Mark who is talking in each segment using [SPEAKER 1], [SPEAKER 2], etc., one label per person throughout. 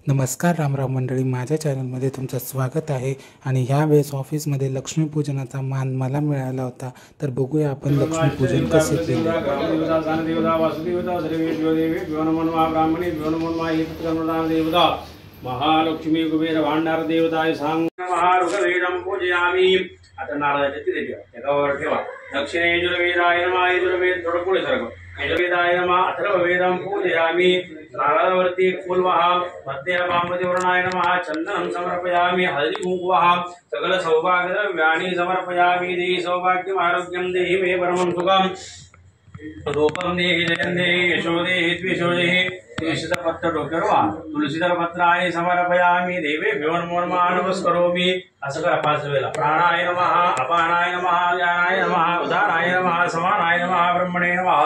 [SPEAKER 1] नमस्कार रामराम मंडळी, माझ्या चॅनलमध्ये तुमचं स्वागत आहे। आणि ह्या वेळेस ऑफिसमध्ये लक्ष्मीपूजनाचा मान मला मिळाला होता, तर बघूया आपण लक्ष्मीपूजन कसे केले।
[SPEAKER 2] महालक्ष्मी कुबेर भांडार देवताय सांग महारुगवेदं पूजयामि। आता नारळाच्या तिथे एकावर ठेवा। दक्षिणे यजुर्वेदाय नमः, यजुर्वेद थोडं पुढे सरकव। यजुर्वेदाय नमः अथर्ववेदं पूजयामि। नारळावरती फूल वहा, मध्ये वामदेवरणाय नमः चंदनं समर्पयामि। हळदी कुंकू वहा, सकल सौभाग्यद्रव्याणि समर्पयामि। देहि सौभाग्यं आरोग्यं देहि मे परमं सुखं। रूपं देहि जयं देहि यशो देहि द्विषो देहि। तुळशीचं पत्र डोक्यावर व्हा, तुळशीधर पत्राय समर्पयामि। देवेभ्यो नमो नमस्करोमि। असं करा 5 वेळा। प्राणाय नमः, अपानाय नमः, ज्ञानाय नमः, उदाराय नमः, समानाय नमः, ब्रह्मणे नमः।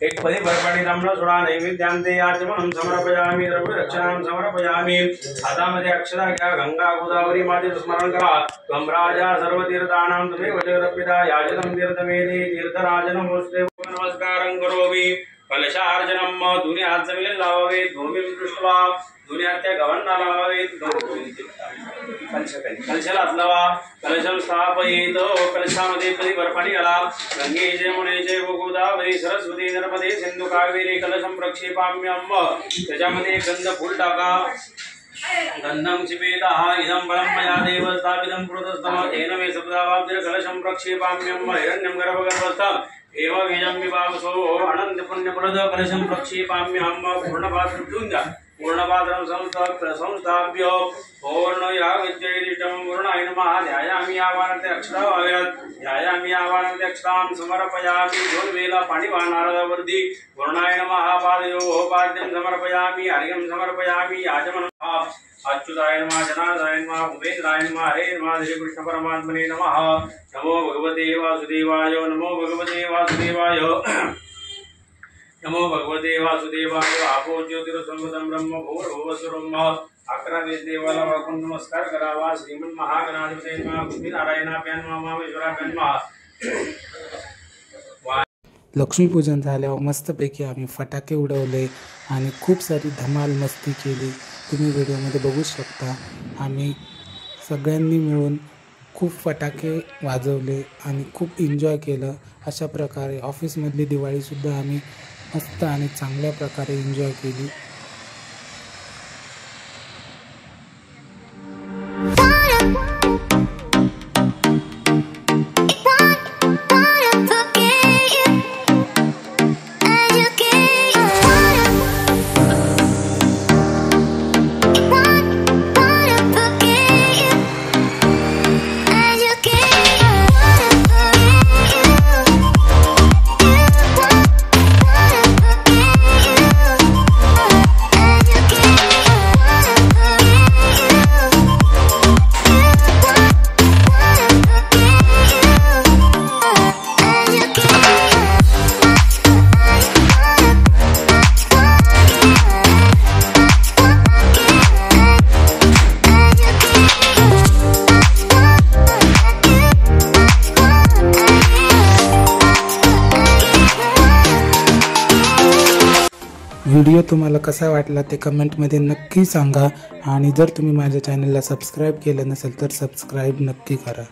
[SPEAKER 2] एक पदी भरपणी तांबडा सोडा। नैवेद्यांते आचमनं समर्पयामि, द्रव्यरक्षणां समर्पयामि। हातामध्ये अक्षता घ्या, गंगा गोदावरी मातेचं स्मरण करा। त्वं राजा सर्वतीर्थानां त्वमेव जगत्पिता याजनं तीर्थमेधि तीर्थराजनमोऽस्ते। नमस्कारं करोमि। कलशार्जनम दोन्ही हात जमिनीला लावावे। भूमी दृष्ट्वा दोन्ही हात त्या गव्हांना लावावे। कलशाला हात लावा। कलशं स्थापयेत। कलशामध्ये कधी बर्फाणी घाला। गंगे जमुने जय गोदावरी सरस्वती नर्मदे सिंधू कावेरी कलशं प्रक्षेपाम्यहम्। त्याच्यामध्ये गंध फूल टाका। गंधं चिपेतः इदं बलं मया देव स्थापितं पुरतस्तम तेन मे सप्तावाब्धिर कलशं प्रक्षेपाम्यहम्। हिरण्यं गर्भगर्भस्थम् एव बीजं विभावसो अनंत पुण्यप्रद कलशं प्रक्षेपाम्यहम्। पूर्णपात्रं ठेवून द्या। पूर्णपात्रं संस्थाप्य पूर्ण या विद्येदिष्टं पूर्णाय नमः। ध्यायामि आवाहनते अक्षरावाव्यात्। ध्यायामि आवाहनते अक्षरां समर्पयामि। 2 वेळा पाणी वाहनारावरती। पूर्णाय नमः। पादयोः पाद्यं समर्पयामि, अर्घ्यं समर्पयामि। याजमनं अच्युताय नमः, जनार्दनाय नमः, उपेन्द्राय नमः, हरे नमः, श्री कृष्ण परमात्मने नमः। नमो भगवते वासुदेवाय, नमो भगवते वासुदेवाय, नमो भगवते वासुदेवाय। आपो ज्योतिरसंगतं ब्रह्म भूर्भुवस्वरं। 11 वेळेस देवाला वाकून नमस्कार करावा। श्रीमन महागणाधिपते नमः, लक्ष्मीनारायणाभ्यां नमः, महामेश्वराभ्यां नमः।
[SPEAKER 1] लक्ष्मीपूजन झाल्यावर मस्तपैकी आम्ही फटाके उडवले आणि खूप सारी धमाल मस्ती केली। तुम्ही व्हिडिओमध्ये बघू शकता। आम्ही सगळ्यांनी मिळून खूप फटाके वाजवले आणि खूप एन्जॉय केलं। अशा प्रकारे ऑफिसमधली दिवाळीसुद्धा आम्ही मस्त आणि चांगल्या प्रकारे एन्जॉय केली। व्हिडिओ तुम्हाला कसा वाटला ते कमेंटमध्ये नक्की सांगा। आणि जर तुम्ही माझ्या चॅनलला सबस्क्राईब केलं नसेल तर सबस्क्राईब नक्की करा।